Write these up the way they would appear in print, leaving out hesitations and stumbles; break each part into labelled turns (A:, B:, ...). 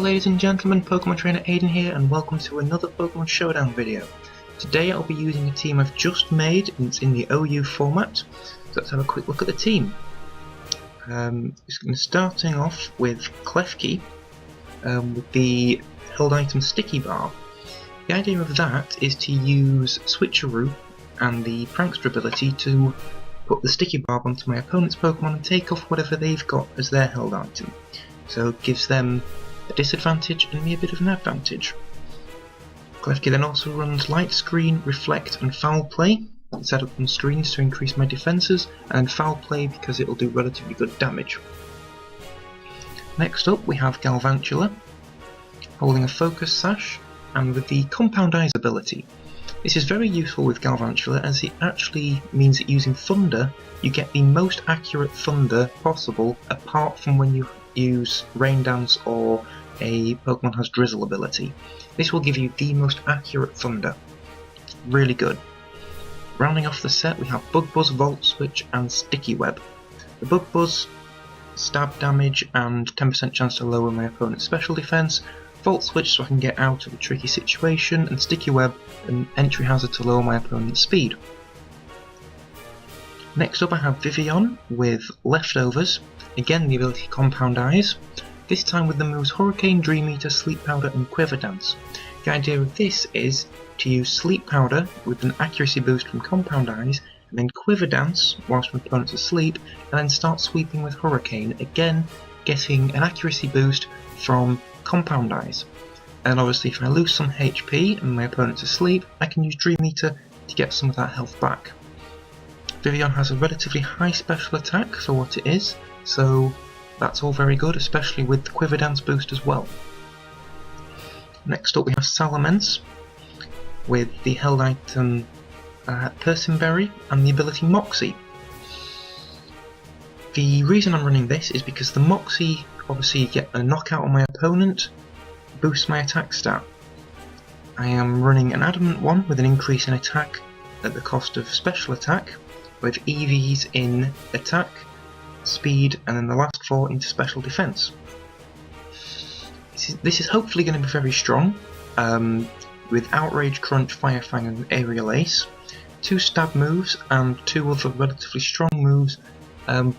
A: ladies and gentlemen, Pokemon Trainer Aidan here, and welcome to another Pokemon Showdown video. Today I'll be using a team I've just made, and it's in the OU format. So let's have a quick look at the team. Starting off with Klefki, with the held item Sticky Bar. The idea of that is to use Switcheroo and the Prankster ability to put the Sticky Barb onto my opponent's Pokemon and take off whatever they've got as their held item. So it gives them a disadvantage and me a bit of an advantage. Klefki then also runs Light Screen, Reflect and Foul Play. Set up on screens to increase my defences, and Foul Play because it will do relatively good damage. Next up we have Galvantula, holding a Focus Sash and with the Compound Eyes ability. This is very useful with Galvantula as it actually means that using Thunder you get the most accurate Thunder possible apart from when you use Rain Dance or a Pokemon has Drizzle ability. This will give you the most accurate Thunder. Really good. Rounding off the set we have Bug Buzz, Volt Switch and Sticky Web. The Bug Buzz, stab damage and 10% chance to lower my opponent's special defense. Volt Switch so I can get out of a tricky situation, and Sticky Web, an entry hazard to lower my opponent's speed. Next up I have Vivian with Leftovers, again the ability Compound Eyes, this time with the moves Hurricane, Dream Eater, Sleep Powder and Quiver Dance. The idea of this is to use Sleep Powder with an accuracy boost from Compound Eyes, and then Quiver Dance whilst my opponent's asleep, and then start sweeping with Hurricane, again getting an accuracy boost from Compound Eyes. And obviously if I lose some HP and my opponent's asleep, I can use Dream Eater to get some of that health back. Vivian has a relatively high special attack for what it is, so that's all very good, especially with the Quiver Dance boost as well. Next up we have Salamence with the held item Persimberry and the ability Moxie. The reason I'm running this is because the Moxie obviously get a knockout on my opponent, boosts my attack stat. I am running an Adamant one with an increase in attack at the cost of special attack, with EVs in attack, speed and then the last 4 into special defense. This is hopefully going to be very strong, with Outrage, Crunch, Fire Fang and Aerial Ace, 2 stab moves and 2 other relatively strong moves,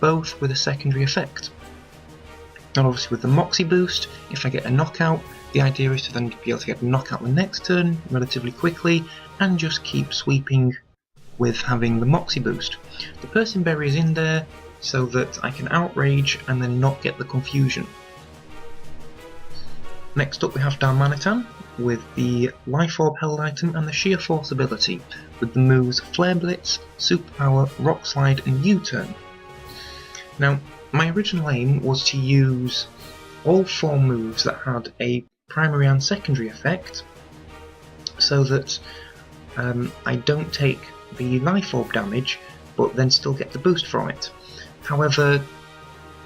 A: both with a secondary effect. And obviously with the Moxie boost, if I get a knockout, the idea is to then be able to get a knockout the next turn relatively quickly and just keep sweeping with having the Moxie boost. The Persimberry is in there so that I can Outrage and then not get the confusion. Next up we have Darmanitan with the Life Orb held item and the Sheer Force ability, with the moves Flare Blitz, Superpower, Rock Slide and U-Turn. Now my original aim was to use all 4 moves that had a primary and secondary effect so that I don't take the Life Orb damage but then still get the boost from it. However,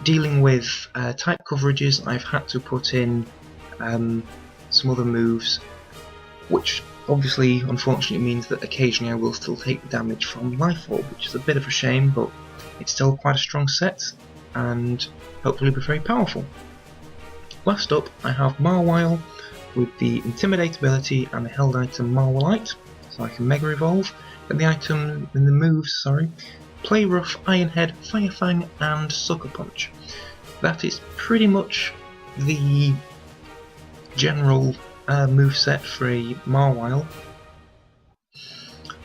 A: dealing with type coverages I've had to put in some other moves, which obviously unfortunately means that occasionally I will still take the damage from Life Orb, which is a bit of a shame, but it's still quite a strong set and hopefully be very powerful. Last up I have Marwile with the Intimidate ability and the held item Marwilite, so I can Mega Evolve, and the moves, Play Rough, Iron Head, Fire Fang and Sucker Punch. That is pretty much the general moveset for a Marwile.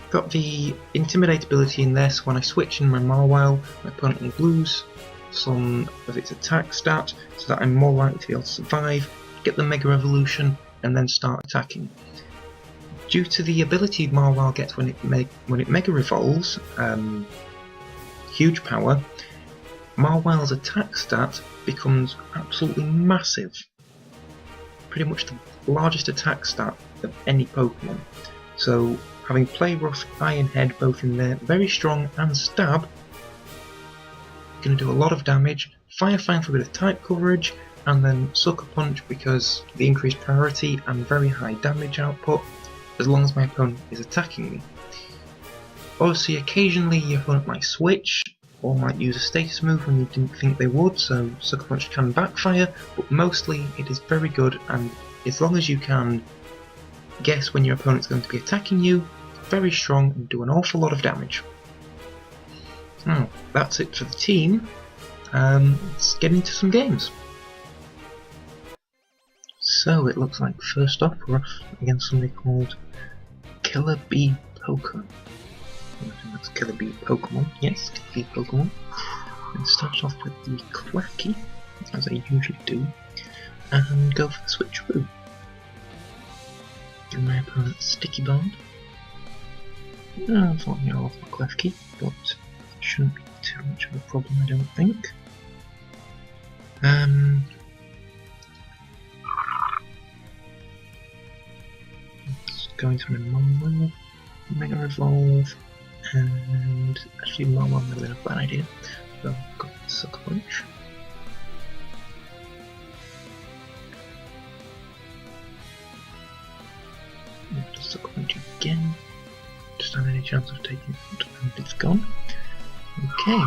A: Got the Intimidate ability in there, so when I switch in my Marwile, my opponent will lose some of its attack stat, so that I'm more likely to be able to survive, get the Mega Evolution, and then start attacking. Due to the ability Marwile gets when it Mega Evolves, Huge Power, Marwile's attack stat becomes absolutely massive. Pretty much the largest attack stat of any Pokemon. So having Play Rough, Iron Head both in there, very strong, and Stab, going to do a lot of damage. Fire Fang for a bit of type coverage, and then Sucker Punch because the increased priority and very high damage output as long as my opponent is attacking me. Obviously occasionally your opponent might switch, or might use a status move when you didn't think they would, so Sucker Punch can backfire, but mostly it is very good, and as long as you can guess when your opponent's going to be attacking you, very strong and do an awful lot of damage. Now, that's it for the team. Let's get into some games. So it looks like first off we're off against somebody called Killer Bee Poker. I think that's Killer Bee Pokemon. Yes, Killer Bee Pokemon. And start off with the Quacky, as I usually do, and go for the switcheroo. Give my opponent Sticky Bomb. Unfortunately, I'll off my Quacky, but it shouldn't be too much of a problem, I don't think. Going through a Marwell, Mega Revolve, and actually Marwell might have been a bad idea, so I've got the Sucker Punch. The Sucker Punch again, just have any chance of taking it, and it's gone. Okay,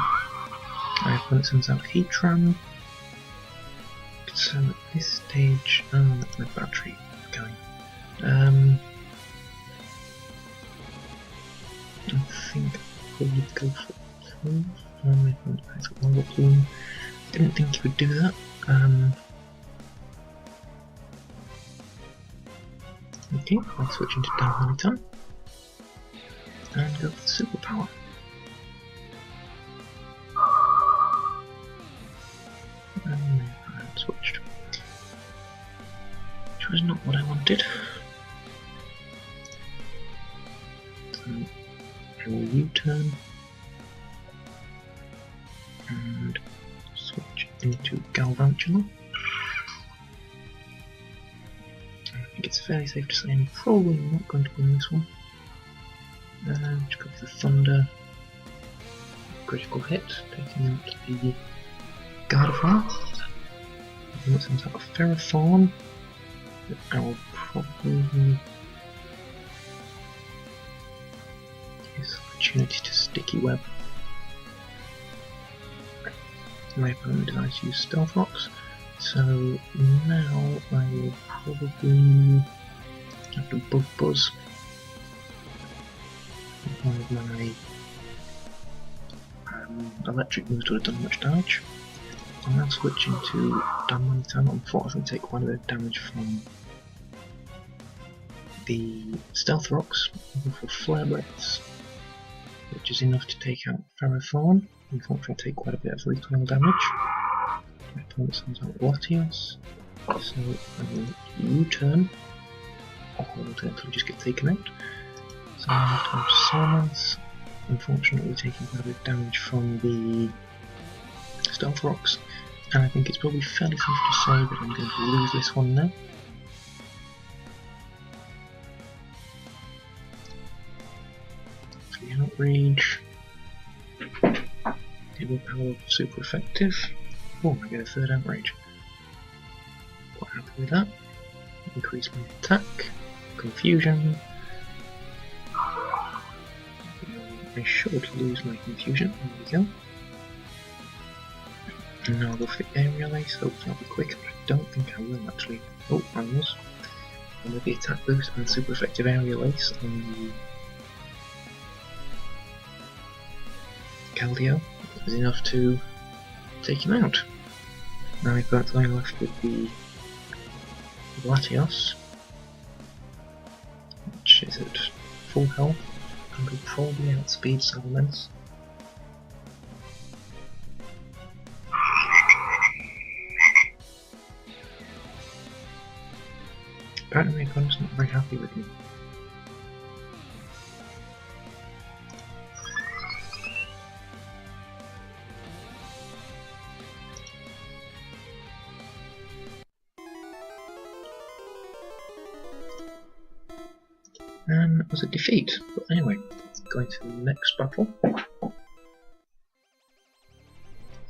A: my opponent sends out Heatran, so at this stage, that's my battery going. I think I'll probably go for 12. My opponent has got Lava Plume. Didn't think he would do that. Okay, I'll switch into Darmanitan and go for the Superpower. And my opponent switched, which was not what I wanted. So I will U-turn and switch into Galvantula. I think it's fairly safe to say I'm probably not going to win this one. Just go for the Thunder. Critical hit, taking out the Gardevoir. And that sends out a Ferrothorn. I will probably use the opportunity to Sticky Web. My opponent decides to use Stealth Rocks, so now I will probably have to Bug Buzz. One of my electric moves would have done much damage. I'll now switch into Darmanitan. Unfortunately, take quite a bit of damage from the Stealth Rocks. I'll go for Flare Breaths, which is enough to take out Ferrothorn. Unfortunately, I take quite a bit of recoil damage. My opponent sends out Latios, so I will U-turn, or alternatively just get taken out. So I'm going to Salamence, unfortunately taking quite a bit of damage from the Stealth Rocks, and I think it's probably fairly safe to say that I'm going to lose this one now. For the Outrage, Table Power super effective. Oh, I get a third Outrage. Quite happy with that. Increase my attack, Confusion. I should lose my Confusion, there we go. And now I'll go for the Aerial Ace, hopefully I'll be quick, but I don't think I will actually. Oh, I was. And with the attack boost and super effective Aerial Ace on the Keldeo, it was enough to take him out. Now my opponent's only left with the Latios, which is at full health, and will probably outspeed Salamence. Apparently my opponent's not very happy with me. And it was a defeat, but anyway, going to the next battle.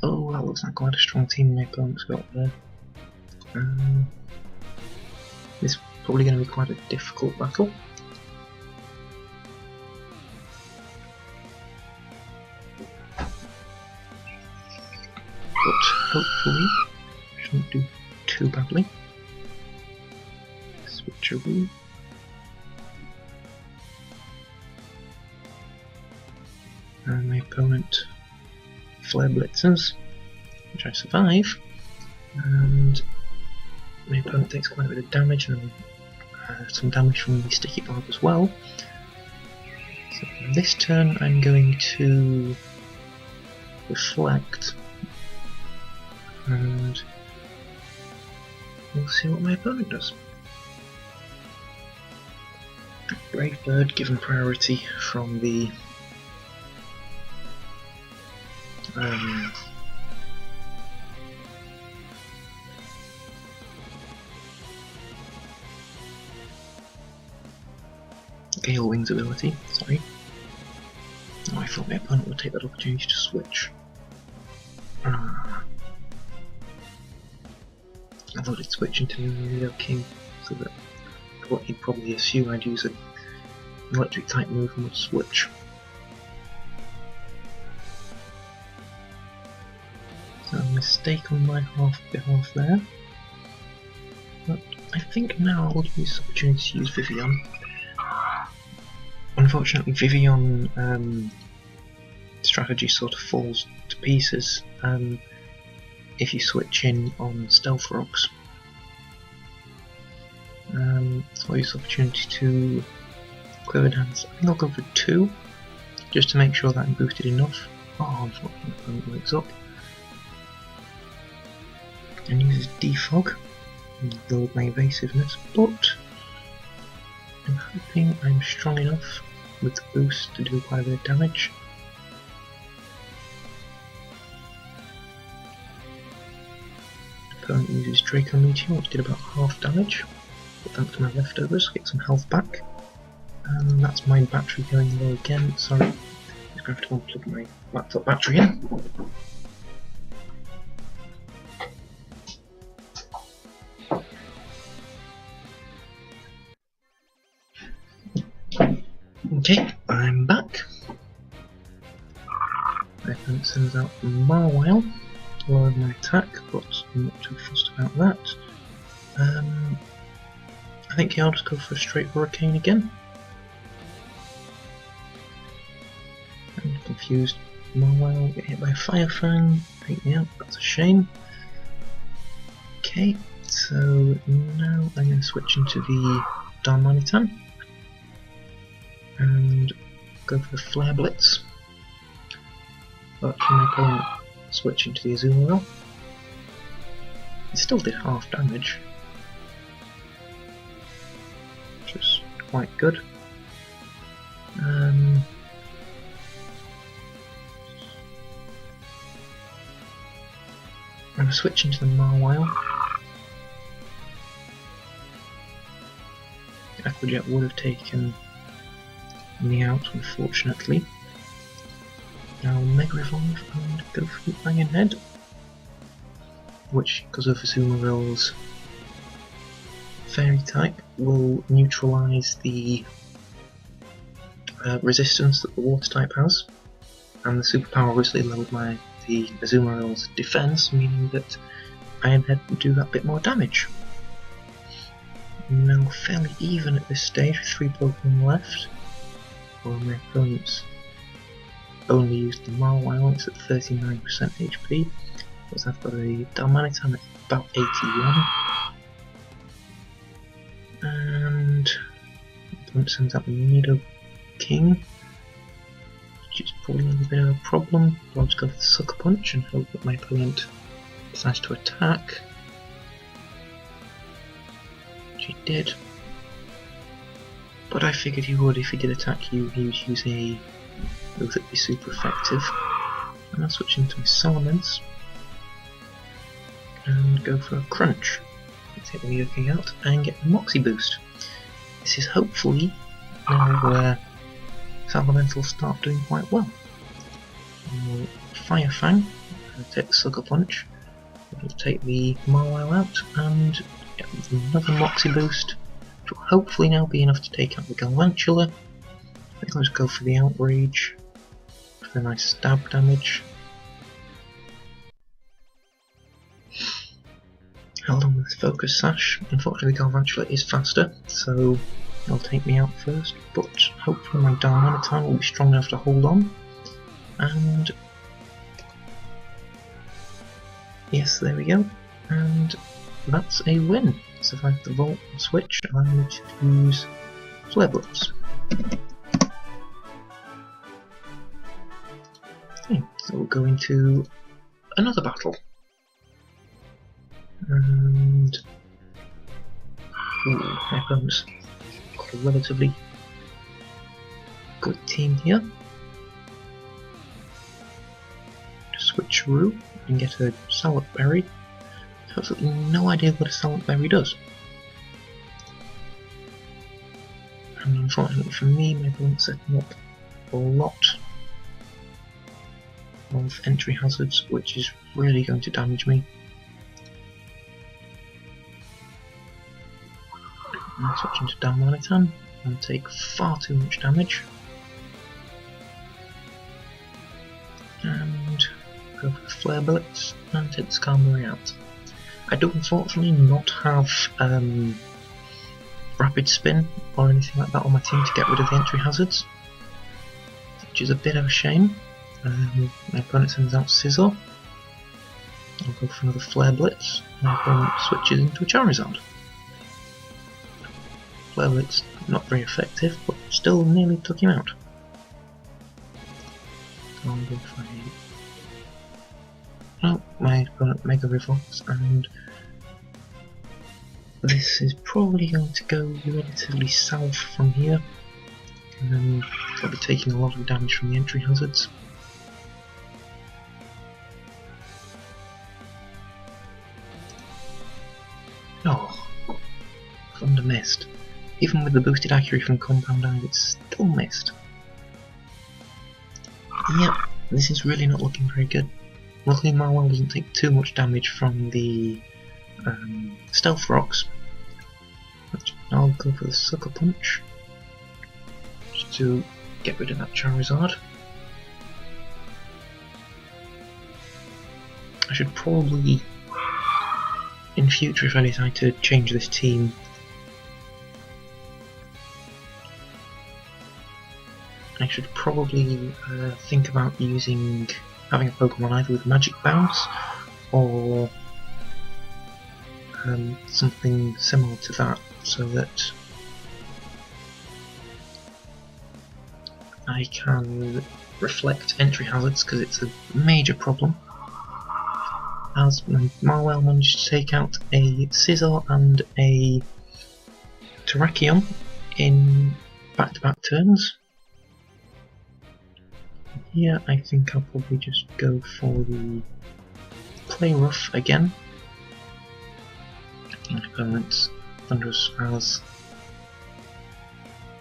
A: Oh, that looks like quite a strong team my opponent's got there. This is probably going to be quite a difficult battle. but hopefully shouldn't do too badly. Switcheroo. And my opponent flare blitzes, which I survive, and my opponent takes quite a bit of damage and some damage from the sticky barb as well. So this turn I'm going to reflect, and we'll see what my opponent does. Brave Bird given priority from the Gale Wings ability, sorry. Oh, I thought my opponent would take that opportunity to switch. I thought he'd switch into Neo King, so that what he'd probably assume I'd use an electric type move and would switch. So a mistake on my behalf there. But I think now I'll use this opportunity to use Vivian. Unfortunately, Vivian strategy sort of falls to pieces if you switch in on Stealth Rocks. So I'll use the opportunity to Quiver Dance. I think I'll go for 2, just to make sure that I'm boosted enough. Oh, unfortunately, my opponent wakes up. And uses Defog, and build my evasiveness, but I'm hoping I'm strong enough with the boost to do quite a bit of damage. Opponent uses Draco Meteor, which did about half damage, but thanks to my leftovers, get some health back. And that's my battery going low again. Sorry, I'm just going to have to unplug my laptop battery in. Okay, I'm back. My opponent sends out Marwile, lowering my attack, but I'm not too fussed about that. I think I'll just go for a straight Hurricane again. I'm confused. Marwile get hit by a Fire Fang, take me out, that's a shame. Okay, so now I'm going to switch into the Darmanitan and go for the Flare Blitz, but for my opponent switch into the Azumarill. It still did half damage, which is quite good. I'm going to switch into the Marwile. Aquajet would have taken me out, unfortunately. Now Mega Revolve and go for the Iron Head, which, because of Azumarill's Fairy type, will neutralise the resistance that the Water type has, and the superpower obviously lowered the Azumarill's defense, meaning that Iron Head will do that bit more damage. Now fairly even at this stage, with 3 Pokemon left, while my opponents only used the Marwile. It's at 39% HP, because I've got a Darmanitan at about 81, and my opponent sends out the Nido King, which is probably a bit of a problem. I'll just go for the Sucker Punch and hope that my opponent decides to attack, which he did. But I figured he would. If he did attack you, he would use a move that would be super effective. And I'll switch into my Salamence and go for a Crunch. Take the Nido King out and get the Moxie boost. This is hopefully now where Salamence will start doing quite well. Fire Fang, take the Sucker Punch, it'll take the Marwile out and get another Moxie boost, which will hopefully now be enough to take out the Galvantula. I think I'll just go for the Outrage for a nice stab damage. held on with Focus Sash. Unfortunately, the Galvantula is faster, so it'll take me out first, but hopefully my Darmanitan will be strong enough to hold on. And yes, there we go. And that's a win. Survived the Volt switch, allowing me to use Flare Blitz. Okay, so we'll go into another battle. And my opponent's got a relatively good team here. Just switcheroo and get a Salad Berry. I have absolutely no idea what a Salad Berry does. And unfortunately for me, my opponent's setting up a lot of entry hazards, which is really going to damage me. And switch into Darmanitan and take far too much damage. And go for the Flare Blitz and take the Skarmory out. I do unfortunately not have Rapid Spin or anything like that on my team to get rid of the entry hazards, which is a bit of a shame. My opponent sends out Scizor. I'll go for another Flare Blitz. My opponent switches into a Charizard. Flare Blitz not very effective, but still nearly took him out. So I'll go for my opponent Mega Revolves, and this is probably going to go relatively south from here, and then I'll be taking a lot of damage from the entry hazards. Oh, Thunder missed. Even with the boosted accuracy from Compound Eye, it's still missed. Yep, this is really not looking very good. Luckily Marwell doesn't take too much damage from the Stealth Rocks. I'll go for the Sucker Punch, just to get rid of that Charizard. I should probably, in future if I decide to change this team, I should probably think about having a Pokemon either with Magic Bounce or something similar to that, so that I can reflect entry hazards, because it's a major problem. As Marwell managed to take out a Scizor and a Terrakion in back-to-back turns. Here I think I'll probably just go for the Play Rough again. My opponent's Thunderous as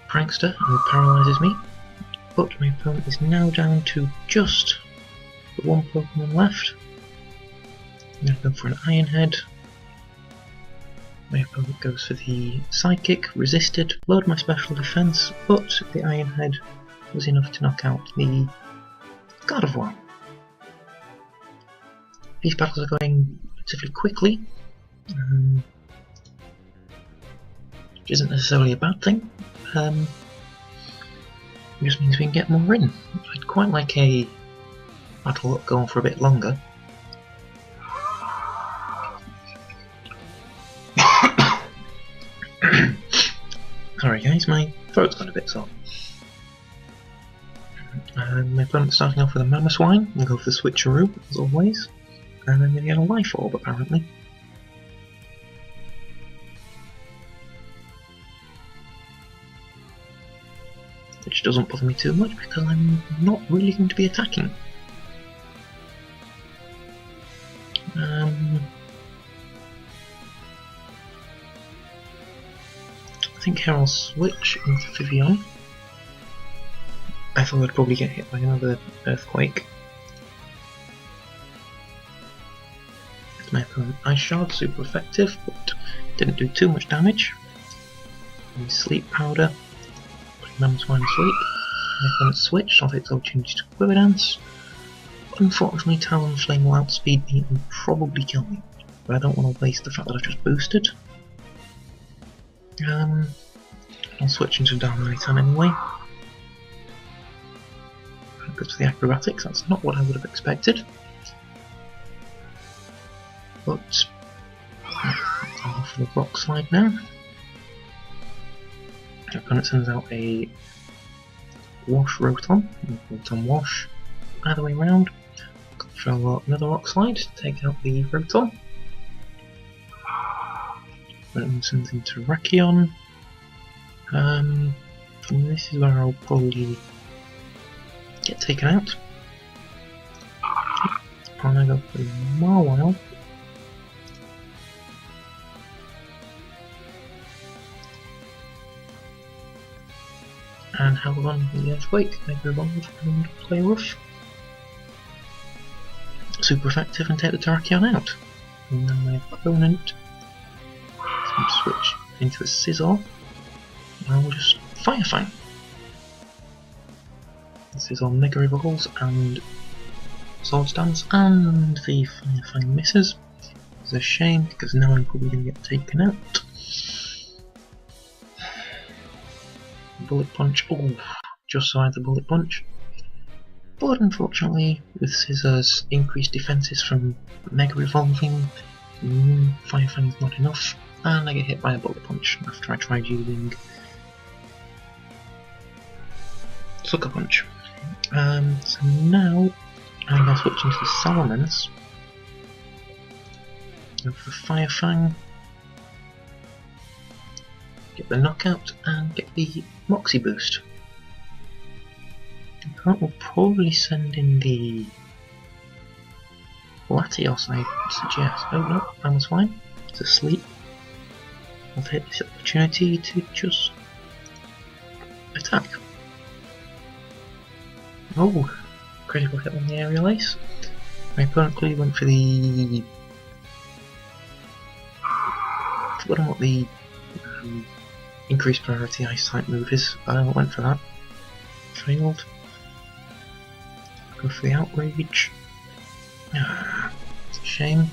A: Prankster, who paralyses me, but my opponent is now down to just the one Pokemon left. I'm going to go for an Iron Head. My opponent goes for the Psychic, resisted, lowered my special defense, but the Iron Head was enough to knock out the God of War. These battles are going relatively quickly, which isn't necessarily a bad thing. It just means we can get more in. I'd quite like a battle that go on for a bit longer. Sorry guys, my throat's got a bit sore. My opponent's starting off with a Mamoswine. I'll go for the Switcheroo, as always. And then we get a Life Orb, apparently. Which doesn't bother me too much, because I'm not really going to be attacking. I think here I'll switch into Vivian. I thought I'd probably get hit by another Earthquake. It's my opponent Ice Shard, super effective, but didn't do too much damage. And Sleep Powder, putting Mamoswine asleep. My opponent switched, I'll take the opportunity to Quiver Dance. Unfortunately, Talonflame will outspeed me and probably kill me. but I don't want to waste the fact that I've just boosted. I'll switch into Aidan anyway. Go to the acrobatics, that's not what I would have expected. But I'll go for the rock slide now. My opponent sends out a wash rotom, wash, either way round. Control another rock slide, take out the rotom. Then sends into Rakion. And this is where I'll probably get taken out. And I go for Marwile. And held on the earthquake, make the revolve and play rough. Super effective and take the Terrakion out. And then my opponent can switch into a Scizor. And I'll just Fire Fang. This is on Mega Revolves and Swords Dance, and the Fire Fang misses. It's a shame because now I'm probably going to get taken out. Bullet Punch, oh, just survived the Bullet Punch. But unfortunately, with Scissors' increased defences from Mega Revolving, Fire Fang's not enough, and I get hit by a Bullet Punch after I tried using Sucker Punch. So now I'm going to switch into the Salamence. Go for Fire Fang. Get the knockout and get the Moxie boost. Opponent will probably send in the Latios, I suggest. Oh no, I was fine. It's asleep. I'll take this opportunity to just attack. Oh, critical hit on the aerial ace. My opponent clearly went for the. I've forgotten what the increased priority ice type move is. I went for that. Failed. Go for the outrage. It's a shame.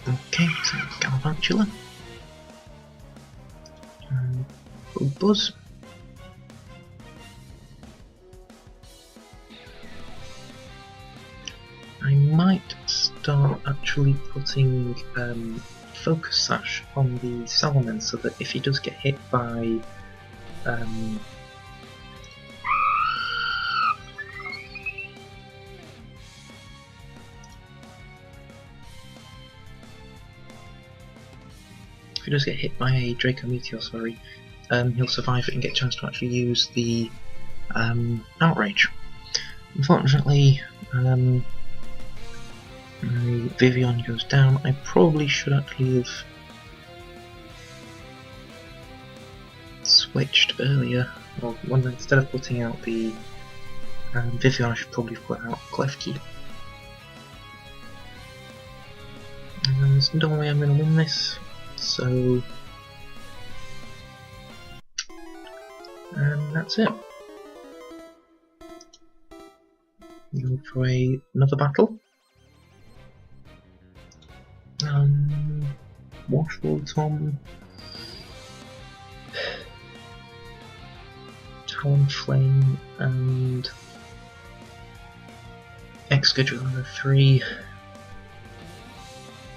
A: Okay, so Galvantula. Buzz. I might start actually putting Focus Sash on the Salamence so that if he does get hit by if he does get hit by a Draco Meteor, sorry, he'll survive it and get a chance to actually use the Outrage. Unfortunately, my Vivian goes down. I probably should actually have switched earlier, or instead of putting out the Vivian, I should probably have put out Klefki. And there's no way I'm going to win this, so that's it. Go for another battle. Washboard Tom, Talonflame, and Excadrill are the three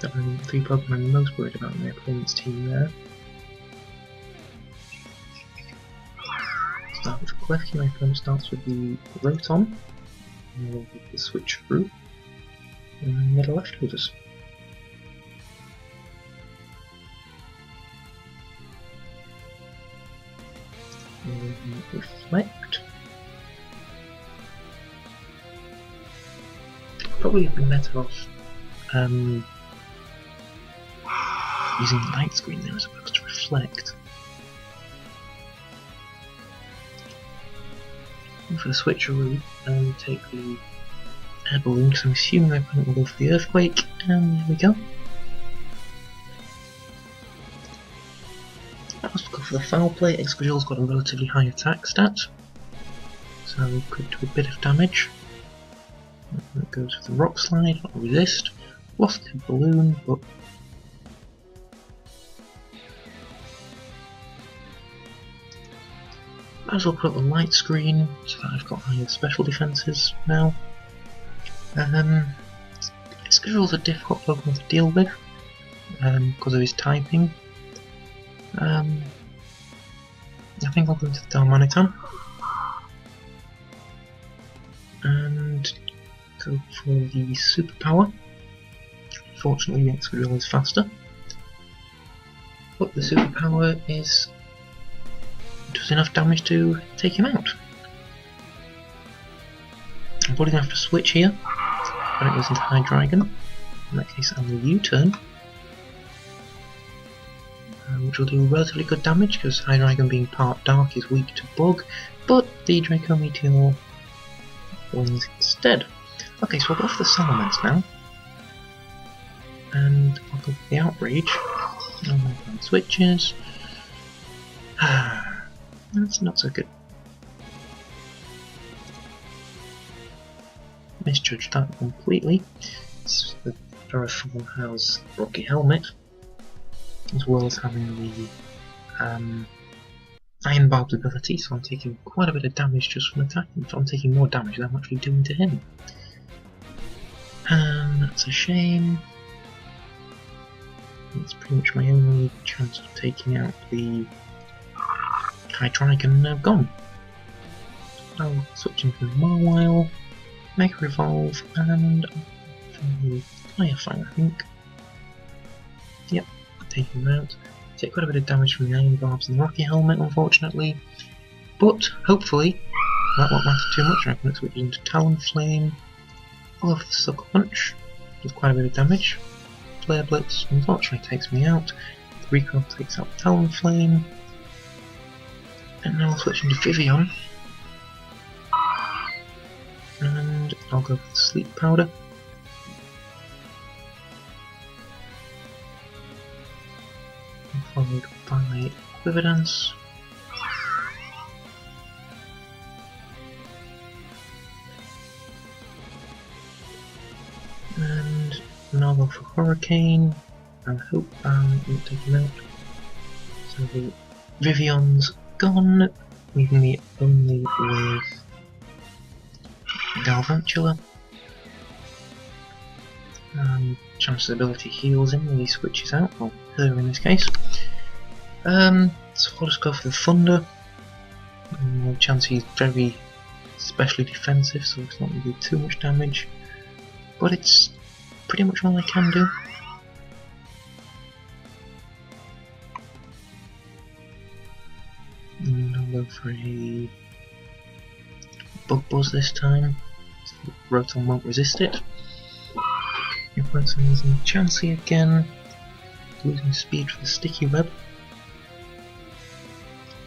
A: Pokemon I'm most worried about in my opponent's team there. Start with Klefki, my opponent starts with the Rotom, and we'll get the switch through, and then get the leftovers. Reflect. Probably been better off using Light Screen there as opposed to Reflect. Go for the switcheroo and take the air balloon because I'm assuming my opponent will go for the Earthquake, and there we go. Let's go for the Foul Play. Excadrill's got a relatively high attack stat, so we could do a bit of damage. goes for the rock slide, not resist. Lost the balloon, but might as well put up the light screen so that I've got higher special defences now. Squirrel's a difficult Pokemon to deal with because of his typing. I think I'll go into the Darmanitan and go for the superpower. Fortunately, the Excadrill is faster, but the superpower does enough damage to take him out. I'm probably going to have to switch here when it goes into Hydreigon. In that case, I'll U-turn, which will do relatively good damage because Hydreigon, being part dark, is weak to bug, but the Draco Meteor wins instead. Okay, so I'll go for the Salamence now, and I'll go for the Outrage. I'll make my switches. That's not so good. Misjudged that completely. The Ferrothorn has Rocky Helmet, as well as having the Iron Barb's ability, so I'm taking quite a bit of damage just from attacking. So I'm taking more damage than I'm actually doing to him. And that's a shame. It's pretty much my only chance of taking out the Hydreigon now gone. I'll switch into the Mawile, Mega Revolve, and Fire Fang, I think. Yep, take him out. Take quite a bit of damage from the Iron Barbs and the Rocky Helmet, unfortunately. But hopefully that won't matter too much. I can switch into Talonflame. I'll go for the Sucker Punch, does quite a bit of damage. Flare Blitz unfortunately takes me out. The Recoil takes out Talonflame. And now I'll switch into Vivian. And I'll go for the Sleep Powder. Followed by Quiver Dance. And now I'll go for Hurricane. I hope I won't take him out. So the Vivian's gone, leaving me only with Galvantula. Chance's ability heals him when he switches out, or her in this case. So I'll just go for the Thunder. Chansey's very specially defensive, so it's not going to do too much damage, but it's pretty much all I can do. And I'll go for a Bug Buzz this time, so Rotom won't resist it. Influencing using Chansey again, losing speed for the Sticky Web.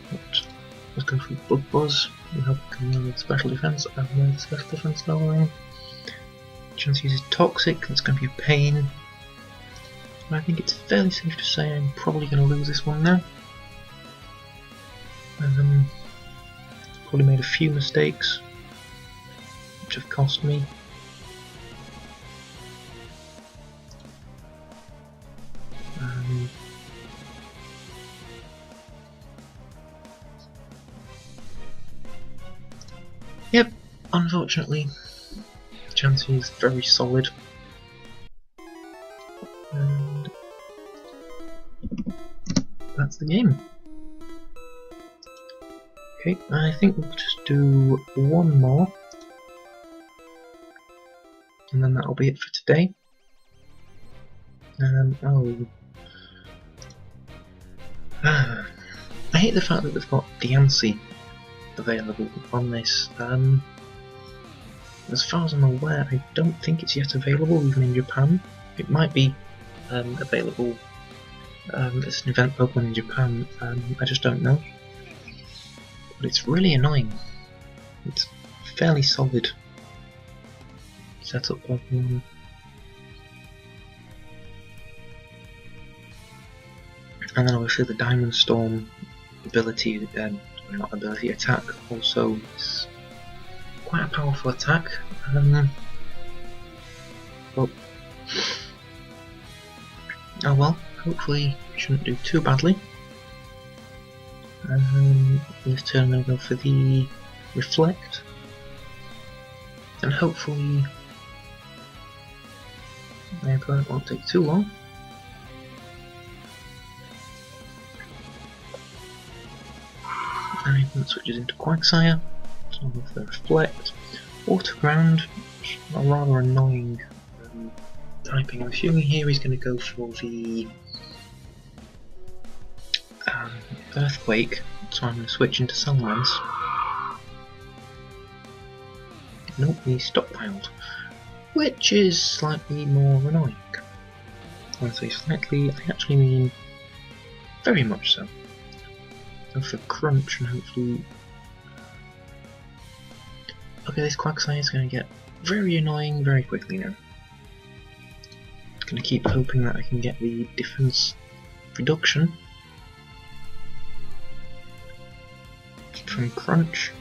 A: But let's go for Bug Buzz. We hope we can lower the special defense. I've lowered the special defense lowering. Chansey uses Toxic, that's going to be a pain. And I think it's fairly safe to say I'm probably going to lose this one now. Probably made a few mistakes, which have cost me. Yep, unfortunately, Chansey is very solid. And that's the game. Okay, I think we'll just do one more, and then that'll be it for today. I hate the fact that they've got Diancie available on this. As far as I'm aware, I don't think it's yet available even in Japan. It might be available as an event Pokemon in Japan, I just don't know. But it's really annoying. It's fairly solid setup Pokemon. And then obviously the Diamond Storm ability, not ability, attack also is quite a powerful attack. but oh well, hopefully it shouldn't do too badly. This turn I'm going to go for the reflect, and hopefully my opponent won't take too long. And it switches into Quagsire, so I'll go for the reflect. Water ground, a rather annoying typing. I'm assuming here he's going to go for the earthquake, so I'm going to switch into Sunlands. Nope, he's stockpiled, which is slightly more annoying. When I say slightly, I actually mean very much so. Go for crunch and hopefully. Okay, this Quagsire is going to get very annoying very quickly now. I'm going to keep hoping that I can get the defense reduction from crunch.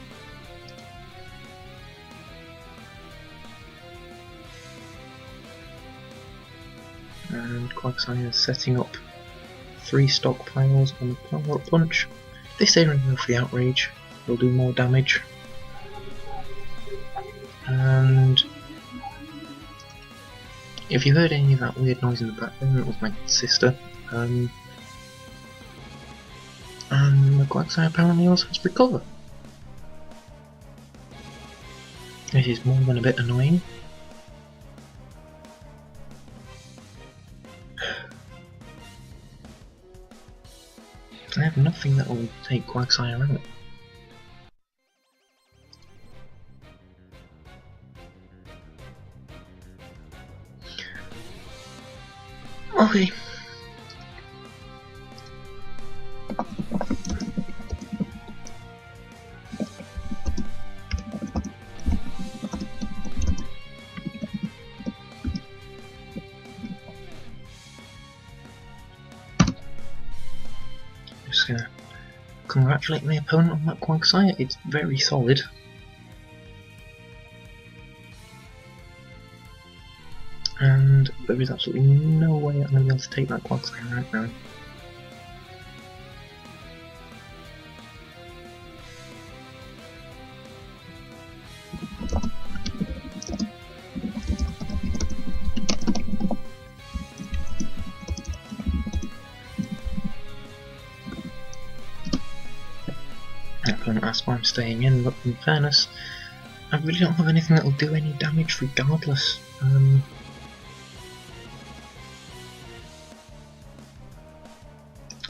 A: And Quagsire is setting up 3 stockpiles on the power-up punch. This area will go for the outrage, will do more damage. And if you heard any of that weird noise in the background, it was my sister. And the Quagsire apparently also has recover. This is more than a bit annoying. I have nothing that will take Quagsire out. Okay. Just gonna congratulate my opponent on that Quagsire. It's very solid. And there is absolutely no way I'm going to be able to take that Quagsire out now. That's why I'm staying in, but in fairness, I really don't have anything that will do any damage regardless. I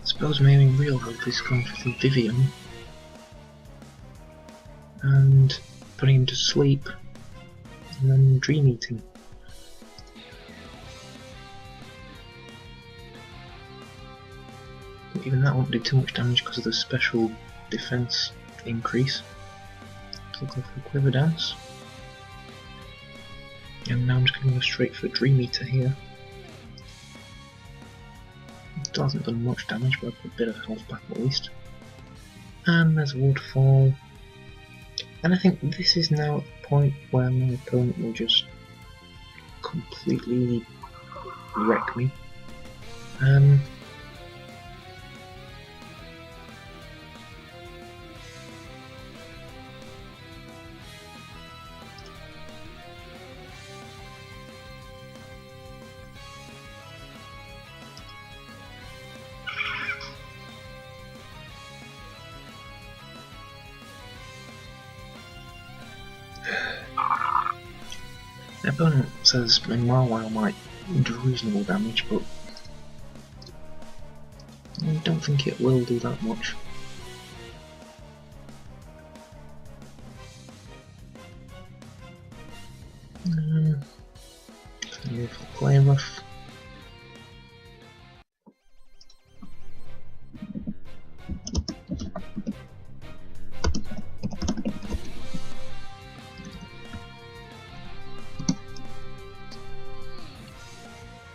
A: suppose maybe real hope is going for the Vivian and putting him to sleep and then dream eating. Even that won't do too much damage because of the special defense increase. So I'll go for Quiver Dance. And now I'm just going to go straight for Dream Eater here. It hasn't done much damage, but I've got a bit of health back at least. And there's a waterfall. And I think this is now at the point where my opponent will just completely wreck me. The opponent says Mawile might do reasonable damage, but I don't think it will do that much. Go for Play Rough.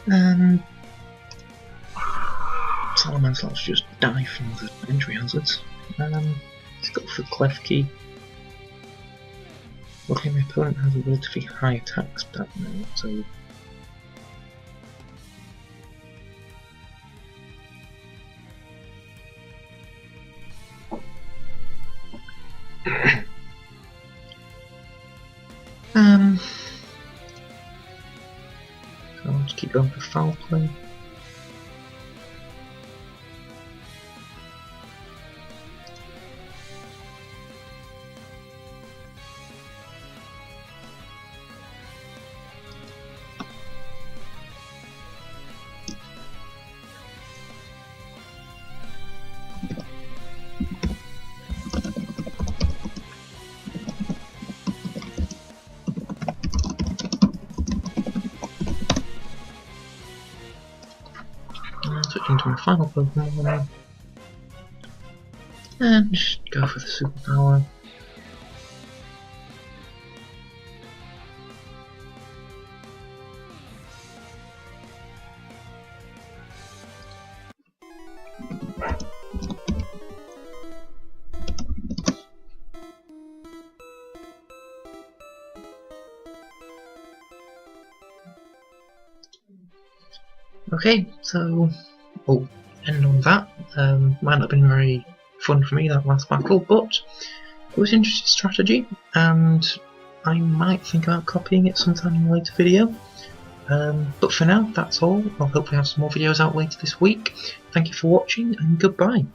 A: And Salamancelot's just die from the entry hazards. Let's go for Klefki. Luckily my opponent has a relatively high attack stat now, so So I'll just keep going for foul play. Switch into my final Pokemon and just go for the superpower. Okay, so end on that. Might not have been very fun for me, that last battle, but it was an interesting strategy, and I might think about copying it sometime in a later video. But for now, that's all. I'll hopefully have some more videos out later this week. Thank you for watching, and goodbye.